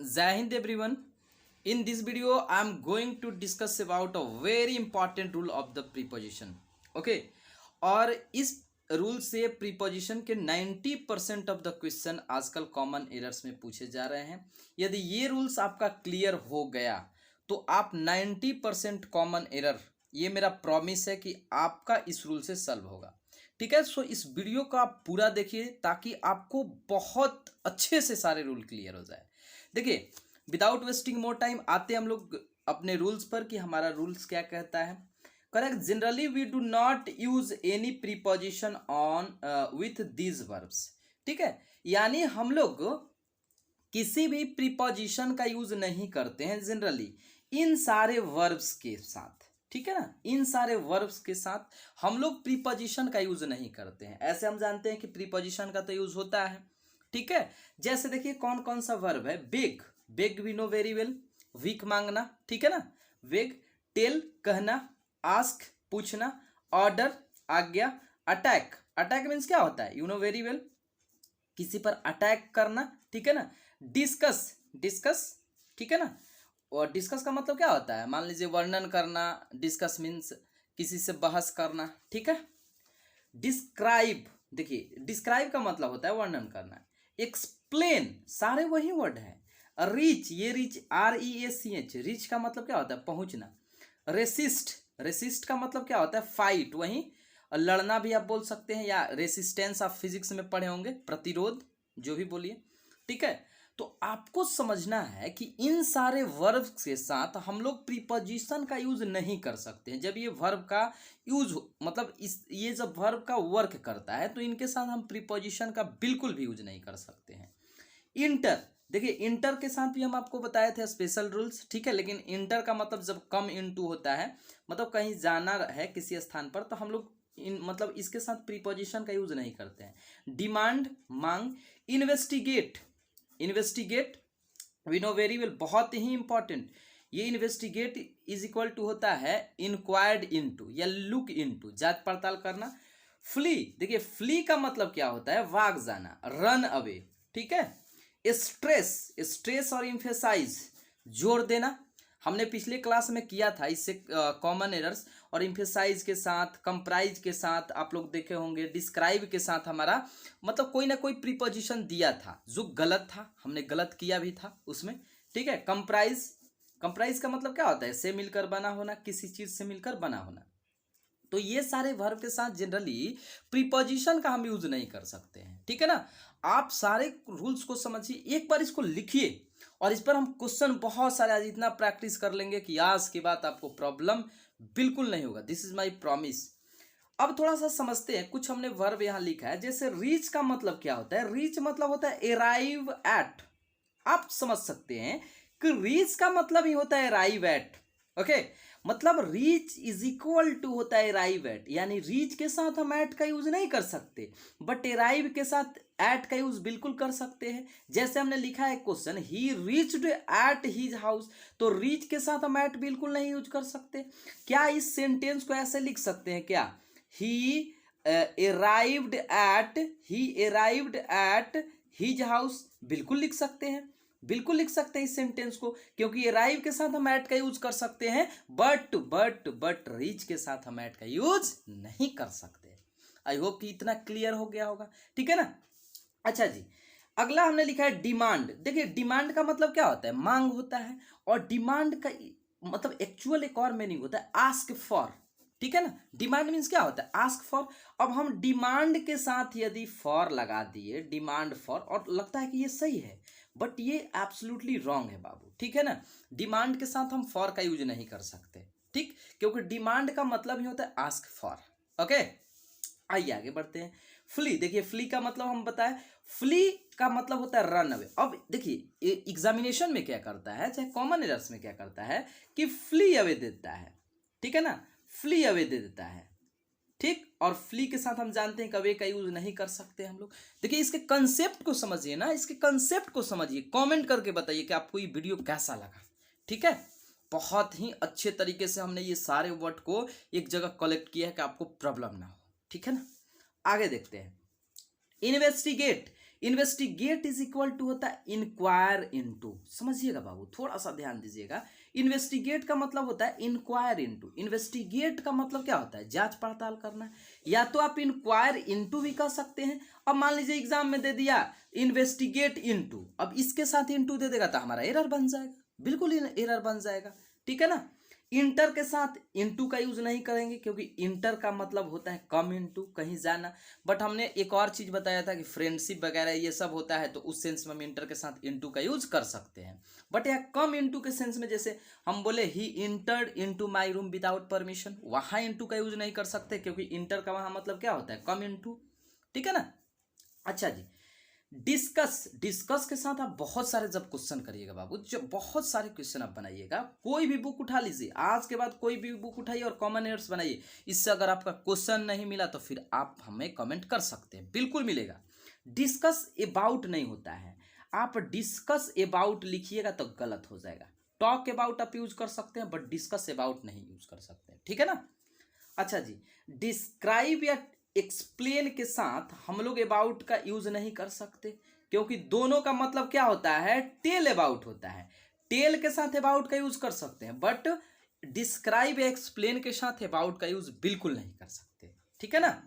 Jai Hind everyone. In this video, I am going to discuss about a very important rule of the preposition. Okay. और इस rule से preposition के 90% of the question आजकल common errors में पूछे जा रहे हैं। यदि ये रूल्स आपका क्लियर हो गया तो आप 90% कॉमन एरर, ये मेरा प्रॉमिस है कि आपका इस रूल से सॉल्व होगा। ठीक है, सो इस वीडियो को आप पूरा देखिए ताकि आपको बहुत अच्छे से सारे रूल क्लियर हो जाए। देखिए, विदाउट वेस्टिंग मोर टाइम आते हम लोग अपने रूल्स पर कि हमारा रूल्स क्या कहता है। Correct, generally we do not use any preposition on with these verbs. ठीक है, यानी हम लोग किसी भी प्रीपोजिशन का यूज नहीं करते हैं जनरली इन सारे वर्ब्स के साथ। ठीक है ना, इन सारे वर्ब्स के साथ हम लोग प्रीपोजिशन का यूज नहीं करते हैं। ऐसे हम जानते हैं कि प्रीपोजिशन का तो यूज होता है। ठीक है, जैसे देखिए कौन कौन सा वर्ब है। Beg, beg we know very well, वीक मांगना। ठीक है ना, वेग। टेल कहना, आस्क पूछना, ऑर्डर आज्ञा, अटैक, अटैक मीन्स क्या होता है, यू नो वेरी वेल, किसी पर अटैक करना। ठीक है ना, डिस्कस, डिस्कस। ठीक है ना, और डिस्कस का मतलब क्या होता है, मान लीजिए वर्णन करना। डिस्कस मीन्स किसी से बहस करना। ठीक है, डिस्क्राइब, देखिए डिस्क्राइब का मतलब होता है वर्णन करना। एक्सप्लेन, सारे वही वर्ड है। रीच, ये रीच REACH, रीच का मतलब क्या होता है, पहुंचना। रेसिस्ट, रेसिस्ट का मतलब क्या होता है, फाइट, वहीं लड़ना भी आप बोल सकते हैं, या रेसिस्टेंस आप फिजिक्स में पढ़े होंगे, प्रतिरोध, जो भी बोलिए। ठीक है, तो आपको समझना है कि इन सारे वर्ब के साथ हम लोग प्रीपोजिशन का यूज नहीं कर सकते हैं। जब ये वर्ब का यूज मतलब ये जब वर्ब का वर्क करता है तो इनके साथ हम प्रीपोजिशन का बिल्कुल भी यूज नहीं कर सकते हैं। इंटर, देखिए इंटर के साथ भी हम आपको बताए थे स्पेशल रूल्स। ठीक है, लेकिन इंटर का मतलब जब कम इनटू होता है, मतलब कहीं जाना है किसी स्थान पर, तो हम लोग मतलब इसके साथ प्रीपोजिशन का यूज नहीं करते हैं। डिमांड, मांग। Investigate, investigate we know very well, बहुत ही इंपॉर्टेंट। ये इन्वेस्टिगेट इज इक्वल टू होता है इंक्वायर्ड इनटू या लुक इनटू, जांच पड़ताल करना। फ्ली, देखिए फ्ली का मतलब क्या होता है, भाग जाना, रन अवे। ठीक है, स्ट्रेस, स्ट्रेस और इम्फेसाइज, जोर देना। हमने पिछले क्लास में किया था इससे कॉमन एरर्स, और इम्फेसाइज के साथ, कंप्राइज के साथ आप लोग देखे होंगे, डिस्क्राइब के साथ हमारा मतलब कोई ना कोई प्रीपोजिशन दिया था जो गलत था, हमने गलत किया भी था उसमें। ठीक है, कंप्राइज, कंप्राइज का मतलब क्या होता है, से मिलकर बना होना, किसी चीज से मिलकर बना होना। तो ये सारे वर्ब के साथ जनरली प्रीपोजिशन का हम यूज नहीं कर सकते हैं। ठीक है ना, आप सारे रूल्स को समझिए, एक बार इसको लिखिए, और इस पर हम क्वेश्चन बहुत सारे आज इतना प्रैक्टिस कर लेंगे कि आज के बाद आपको प्रॉब्लम बिल्कुल नहीं होगा। This is my promise. अब थोड़ा सा समझते हैं, कुछ हमने वर्ब यहां लिखा है। जैसे रीच का मतलब क्या होता है, रीच मतलब होता है अराइव एट। आप समझ सकते हैं कि रीच का मतलब ही होता है अराइव एट। ओके, मतलब रीच इज इक्वल टू होता है अराइव एट, यानी रीच के साथ हम एट का यूज नहीं कर सकते, बट अराइव के साथ एट का यूज बिल्कुल कर सकते हैं। जैसे हमने लिखा है question, he reached at his house, तो रीच के साथ हम एट बिल्कुल नहीं यूज कर सकते। क्या इस सेंटेंस को ऐसे लिख सकते हैं क्या, ही arrived at, he arrived at his house, बिल्कुल लिख सकते हैं, बिल्कुल लिख सकते हैं इस सेंटेंस को, क्योंकि अराइव के साथ हम एट का यूज कर सकते हैं, बट रीच के साथ हम एट का यूज नहीं कर सकते। आई होप कि इतना क्लियर हो गया होगा। ठीक है ना, अच्छा जी, अगला हमने लिखा है डिमांड। देखिए डिमांड का मतलब क्या होता है, मांग होता है, और डिमांड का मतलब एक्चुअल एक और मीनिंग होता है आस्क फॉर। ठीक है ना, डिमांड मीन्स क्या होता है, आस्क फॉर। अब हम डिमांड के साथ यदि फॉर लगा दिए, डिमांड फॉर, और लगता है कि ये सही है, बट ये एब्सोल्युटली रॉन्ग है बाबू। ठीक है ना, डिमांड के साथ हम फॉर का यूज नहीं कर सकते। ठीक, क्योंकि डिमांड का मतलब ही होता है आस्क फॉर। ओके, आइए आगे बढ़ते हैं। फ्ली, देखिए फ्ली का मतलब हम बताएं, फ्ली का मतलब होता है रन अवे। अब देखिए एग्जामिनेशन में क्या करता है, चाहे कॉमन एरर्स में क्या करता है कि फ्ली अवे देता है। ठीक है ना, फ्ली अवे दे देता है। ठीक, और फ्ली के साथ हम जानते हैं कि अवे का यूज नहीं कर सकते हम लोग। देखिए इसके कंसेप्ट को समझिए ना, इसके कंसेप्ट को समझिए, कमेंट करके बताइए कि आपको ये वीडियो कैसा लगा। ठीक है, बहुत ही अच्छे तरीके से हमने ये सारे वर्ड को एक जगह कलेक्ट किया है कि आपको प्रॉब्लम ना हो। ठीक है ना, आगे देखते हैं। Investigate, investigate is equal to होता है इंक्वायर इनटू, समझिएगा बाबू, थोड़ा सा ध्यान दीजिएगा। इन्वेस्टिगेट का मतलब होता है इंक्वायर इनटू। इन्वेस्टिगेट का मतलब क्या होता है? जांच पड़ताल करना। या तो आप इंक्वायर इनटू भी कह सकते हैं। अब मान लीजिए एग्जाम में दे दिया इन्वेस्टिगेट इनटू, अब इसके साथ इनटू दे देगा तो हमारा एरर बन जाएगा, बिल्कुल एरर बन जाएगा, ठीक है ना। इंटर के साथ इनटू का यूज नहीं करेंगे क्योंकि इंटर का मतलब होता है कम इनटू, कहीं जाना। बट हमने एक और चीज बताया था कि फ्रेंडशिप वगैरह ये सब होता है, तो उस सेंस में हम इंटर के साथ इनटू का यूज कर सकते हैं। बट यह कम इनटू के सेंस में, जैसे हम बोले ही entered into my room without permission, वहां इनटू का यूज नहीं कर सकते क्योंकि इंटर का वहां मतलब क्या होता है? कम इनटू, ठीक है ना। अच्छा जी, डिस्कस के साथ आप बहुत सारे जब क्वेश्चन करिएगा बाबू, जब बहुत सारे क्वेश्चन आप बनाइएगा, कोई भी बुक उठा लीजिए, आज के बाद कोई भी बुक उठाइए और कॉमन एर्स बनाइए। इससे अगर आपका क्वेश्चन नहीं मिला तो फिर आप हमें कमेंट कर सकते हैं, बिल्कुल मिलेगा। डिस्कस अबाउट नहीं होता है, आप डिस्कस अबाउट लिखिएगा तो गलत हो जाएगा। टॉक अबाउट आप यूज कर सकते हैं बट डिस्कस अबाउट नहीं यूज कर सकते, ठीक है ना। अच्छा जी, डिस्क्राइब या एक्सप्लेन के साथ हम लोग अबाउट का यूज नहीं कर सकते क्योंकि दोनों का मतलब क्या होता है? टेल अबाउट होता है। टेल के साथ अबाउट का यूज कर सकते हैं बट डिस्क्राइब या एक्सप्लेन के साथ अबाउट का यूज बिल्कुल नहीं कर सकते, ठीक है ना।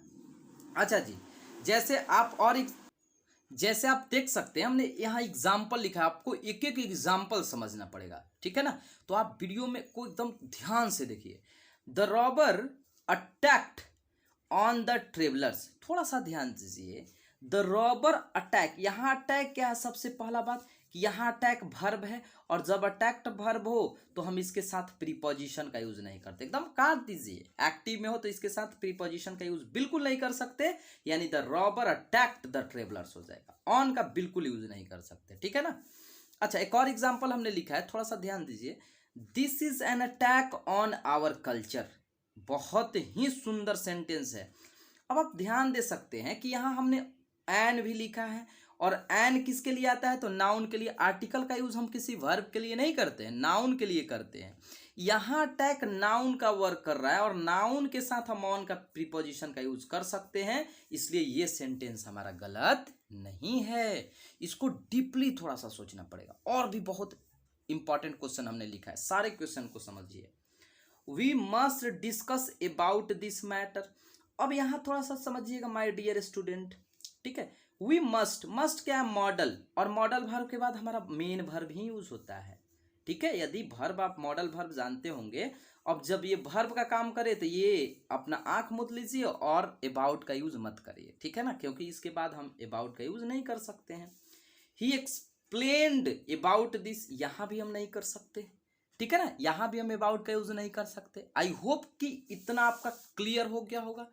अच्छा जी, जैसे आप देख सकते हैं हमने यहाँ एग्जाम्पल लिखा है, आपको एक एक एग्जाम्पल समझना पड़ेगा, ठीक है ना। तो आप वीडियो में को एकदम ध्यान से देखिए। The robber attacked on the travellers, थोड़ा सा ध्यान दीजिए। द रॉबर अटैक, यहाँ अटैक क्या है? सबसे पहला बात कि यहाँ अटैक वर्ब है, और जब अटैक्ट वर्ब हो तो हम इसके साथ प्रीपोजिशन का यूज नहीं करते, एकदम काट दीजिए। एक्टिव में हो तो इसके साथ प्रीपोजिशन का यूज बिल्कुल नहीं कर सकते, यानी the robber attacked the travellers हो जाएगा। ऑन का बिल्कुल यूज नहीं कर सकते, ठीक है ना। अच्छा, एक और एग्जाम्पल हमने लिखा है, थोड़ा सा ध्यान दीजिए। This is an attack on our culture, बहुत ही सुंदर सेंटेंस है। अब आप ध्यान दे सकते हैं कि यहाँ हमने एन भी लिखा है, और एन किसके लिए आता है? तो नाउन के लिए। आर्टिकल का यूज हम किसी वर्ब के लिए नहीं करते हैं, नाउन के लिए करते हैं। यहाँ अटैक नाउन का वर्क कर रहा है और नाउन के साथ हम ऑन का प्रीपोजिशन का यूज कर सकते हैं, इसलिए ये सेंटेंस हमारा गलत नहीं है। इसको डीपली थोड़ा सा सोचना पड़ेगा। और भी बहुत इंपॉर्टेंट क्वेश्चन हमने लिखा है, सारे क्वेश्चन को समझिए। We must discuss about this matter. अब यहाँ थोड़ा सा समझिएगा माय डियर स्टूडेंट, ठीक है। वी मस्ट क्या है? मॉडल, और मॉडल वर्ब के बाद हमारा मेन वर्ब ही यूज होता है, ठीक है। यदि वर्ब आप मॉडल वर्ब जानते होंगे, अब जब ये वर्ब का काम करे तो ये अपना आंख मूंद लीजिए और अबाउट का यूज मत करिए, ठीक है ना, क्योंकि इसके बाद हम अबाउट का यूज नहीं कर सकते हैं। ही एक्सप्लेन्ड अबाउट दिस, यहां भी हम नहीं कर सकते, ठीक है ना, यहां भी हम अबाउट का यूज नहीं कर सकते। आई होप कि इतना आपका क्लियर हो गया होगा,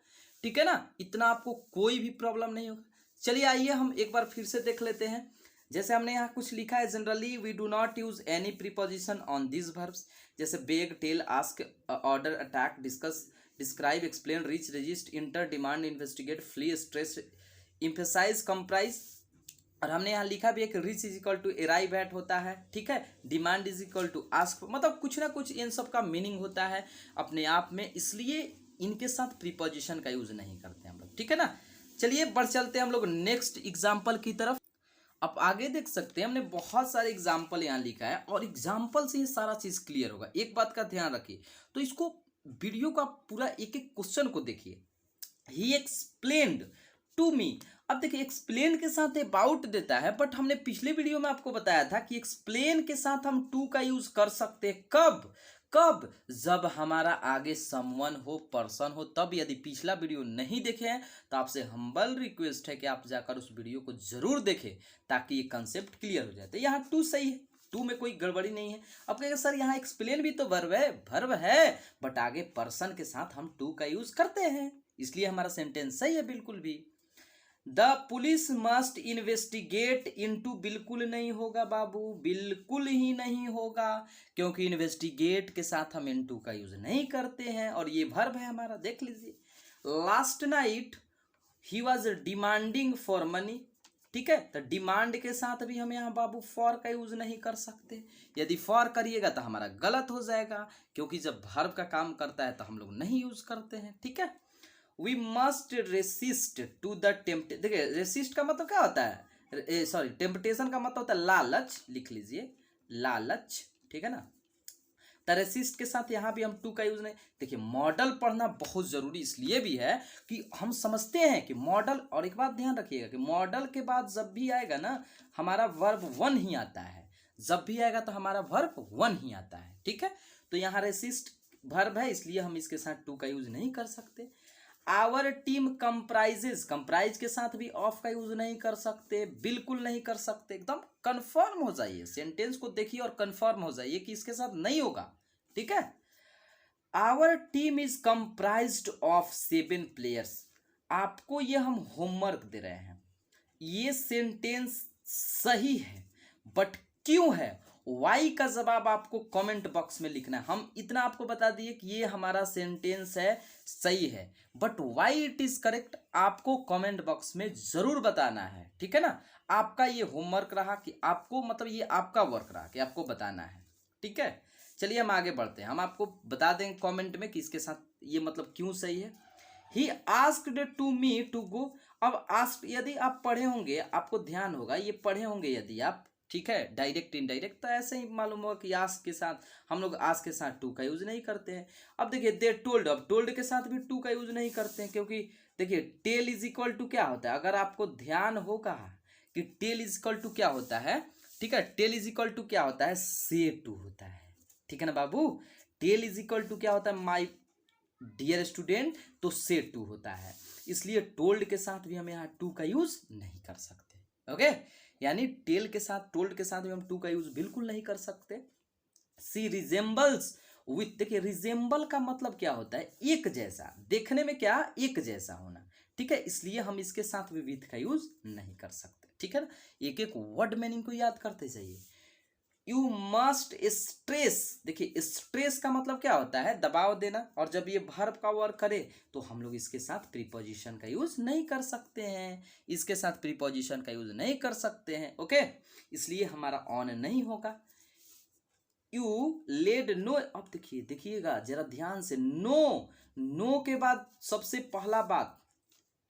ठीक है ना, इतना आपको कोई भी प्रॉब्लम नहीं होगा। चलिए आइए हम एक बार फिर से देख लेते हैं। जैसे हमने यहाँ कुछ लिखा है, generally we do not use any preposition on this verbs, जैसे beg, tell, ask, order, attack, discuss, describe, explain, reach, resist, enter, demand, investigate, flee, stress, emphasize, comprise. और हमने यहाँ लिखा भी है कि reach is equal to arrive at होता है, ठीक है। Demand is equal to ask, मतलब कुछ ना कुछ इन सब का मीनिंग होता है अपने आप में, इसलिए इनके साथ प्रीपोजिशन का यूज नहीं करते हम लोग, ठीक है ना। चलिए बढ़ चलते हैं हम लोग नेक्स्ट एग्जाम्पल की तरफ। आप आगे देख सकते हैं हमने बहुत सारे एग्जाम्पल यहाँ लिखा है, और एग्जाम्पल से ही सारा चीज क्लियर होगा। एक बात का ध्यान रखिए, तो इसको वीडियो का पूरा एक एक क्वेश्चन को देखिए। ही एक्सप्लेन्ड टू मी, अब देखिए एक्सप्लेन के साथ अबाउट देता है, बट हमने पिछले वीडियो में आपको बताया था कि एक्सप्लेन के साथ हम टू का यूज कर सकते हैं। कब कब? जब हमारा आगे समवन हो, पर्सन हो, तब। यदि पिछला वीडियो नहीं देखे हैं तो आपसे हम्बल रिक्वेस्ट है कि आप जाकर उस वीडियो को जरूर देखें ताकि ये कंसेप्ट क्लियर हो जाए। तो यहाँ टू सही है, टू में कोई गड़बड़ी नहीं है। अब कहेंगे सर यहाँ एक्सप्लेन भी तो वर्ब है बट आगे पर्सन के साथ हम टू का यूज करते हैं, इसलिए हमारा सेंटेंस सही है बिल्कुल भी। The police must investigate into, बिल्कुल नहीं होगा बाबू, बिल्कुल ही नहीं होगा, क्योंकि इन्वेस्टिगेट के साथ हम इनटू का यूज नहीं करते हैं, और ये वर्ब है हमारा, देख लीजिए। Last night he was demanding for money, ठीक है, तो डिमांड के साथ भी हम यहाँ बाबू फॉर का यूज नहीं कर सकते। यदि फॉर करिएगा तो हमारा गलत हो जाएगा, क्योंकि जब वर्ब का काम करता है तो हम लोग नहीं यूज करते हैं, ठीक है। We must resist to the tempt, देखिए रेसिस्ट का मतलब क्या होता है? सॉरी, टेम्पटेशन का मतलब होता है लालच, लिख लीजिए लालच, ठीक है ना। द रेसिस्ट के साथ यहाँ भी हम टू का यूज नहीं। देखिए मॉडल पढ़ना बहुत जरूरी इसलिए भी है कि हम समझते हैं कि मॉडल, और एक बात ध्यान रखिएगा कि मॉडल के बाद जब भी आएगा ना हमारा वर्ब वन ही आता है, जब भी आएगा तो हमारा वर्ब वन ही आता है, ठीक है। तो यहाँ रेसिस्ट वर्ब है इसलिए हम इसके साथ टू का यूज नहीं कर सकते। आवर टीम कंप्राइजेज, कंप्राइज के साथ भी ऑफ का यूज नहीं कर सकते, बिल्कुल नहीं कर सकते। एकदम कंफर्म हो जाइए, सेंटेंस को देखिए और कंफर्म हो जाइए कि इसके साथ नहीं होगा, ठीक है। Our team is comprised of 7 players, आपको ये हम होमवर्क दे रहे हैं, ये सेंटेंस सही है बट क्यों है, वाई का जवाब आपको कमेंट बॉक्स में लिखना है। हम इतना आपको बता दिए कि ये हमारा सेंटेंस है, सही है, but why it is correct आपको कमेंट बॉक्स में जरूर बताना है, ठीक है ना। आपका ये होमवर्क रहा कि आपको, मतलब ये आपका वर्क रहा कि आपको बताना है, ठीक है। चलिए हम आगे बढ़ते हैं, हम आपको बता देंगे कमेंट में कि इसके साथ ये मतलब क्यों सही है। He asked to me to go, अब आस्क यदि आप पढ़े होंगे आपको ध्यान होगा, ये पढ़े होंगे यदि आप, ठीक है, डायरेक्ट इनडायरेक्ट तो ऐसे ही मालूम होगा कि आस्क के साथ हम लोग आस्क के साथ टू का यूज नहीं करते हैं। अब देखिए दे टोल्ड, अब टोल्ड के साथ भी टू का यूज नहीं करते हैं क्योंकि देखिए टेल इज इक्वल टू क्या होता है, अगर आपको ध्यान होगा कि टेल इज इक्वल टू क्या होता है, ठीक है, टेल इज इक्वल टू क्या होता है, से टू होता है, ठीक है ना बाबू। टेल इज इक्वल टू क्या होता है माय डियर स्टूडेंट, तो से टू होता है, इसलिए टोल्ड के साथ भी हम यहाँ टू का यूज नहीं कर सकते, ओके। यानी टेल के साथ, टोल्ड के साथ भी हम टू का यूज बिल्कुल नहीं कर सकते। सी रिजेंबल्स विथ, देखिए रिजेंबल का मतलब क्या होता है, एक जैसा, देखने में क्या, एक जैसा होना, ठीक है, इसलिए हम इसके साथ भी विथ का यूज नहीं कर सकते, ठीक है ना। एक एक वर्ड मीनिंग को याद करते जाइए। यू मस्ट स्ट्रेस, देखिए स्ट्रेस का मतलब क्या होता है, दबाव देना, और जब ये वर्ब का वर्क करे तो हम लोग इसके साथ प्रीपोजिशन का यूज नहीं कर सकते हैं, इसके साथ प्रीपोजिशन का यूज नहीं कर सकते हैं, ओके, इसलिए हमारा ऑन नहीं होगा। यू लेड नो, अब देखिए, देखिएगा जरा ध्यान से, नो, नो के बाद सबसे पहला बात,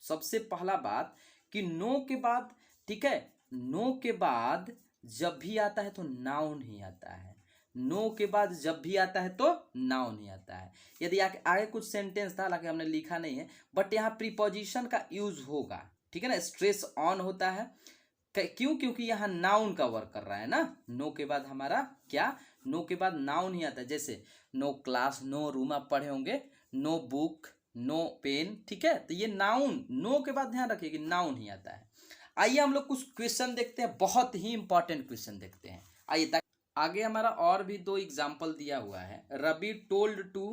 सबसे पहला बात कि नो के बाद, ठीक है, नो के बाद जब भी आता है तो नाउन ही आता है, नो के बाद जब भी आता है तो नाउन ही आता है। यदि आगे कुछ सेंटेंस था, हालांकि हमने लिखा नहीं है, बट यहाँ प्रीपोजिशन का यूज होगा, ठीक है ना। स्ट्रेस ऑन होता है, क्यों, क्योंकि यहाँ नाउन का वर्क कर रहा है ना, नो के बाद हमारा क्या, नो के बाद नाउन ही आता है, जैसे नो क्लास, नो रूम आप पढ़े होंगे, नो बुक, नो पेन, ठीक है, तो ये नाउन, नो के बाद ध्यान रखिए कि नाउन ही आता है। आइए हम लोग कुछ क्वेश्चन देखते हैं, बहुत ही इंपॉर्टेंट क्वेश्चन देखते हैं, आइए। आगे हमारा और भी 2 एग्जाम्पल दिया हुआ है। Ravi told to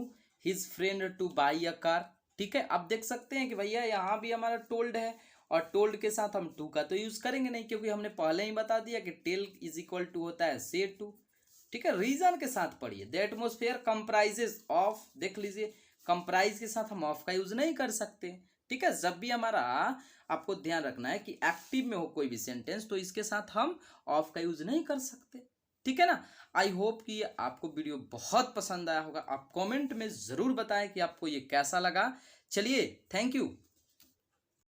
his friend to buy a car, ठीक है, अब देख सकते हैं कि भैया यहाँ भी हमारा टोल्ड है, और टोल्ड के साथ हम टू का तो यूज करेंगे नहीं क्योंकि हमने पहले ही बता दिया कि टेल इज इक्वल टू होता है से टू, ठीक है। रीजन के साथ पढ़िए, द एटमोस्फेयर कंप्राइजेस ऑफ, देख लीजिए कंप्राइज के साथ हम ऑफ का यूज नहीं कर सकते, ठीक है। जब भी हमारा, आपको ध्यान रखना है कि एक्टिव में हो कोई भी सेंटेंस तो इसके साथ हम ऑफ का यूज नहीं कर सकते, ठीक है ना। आई होप कि आपको वीडियो बहुत पसंद आया होगा, आप कमेंट में जरूर बताएं कि आपको ये कैसा लगा। चलिए, थैंक यू।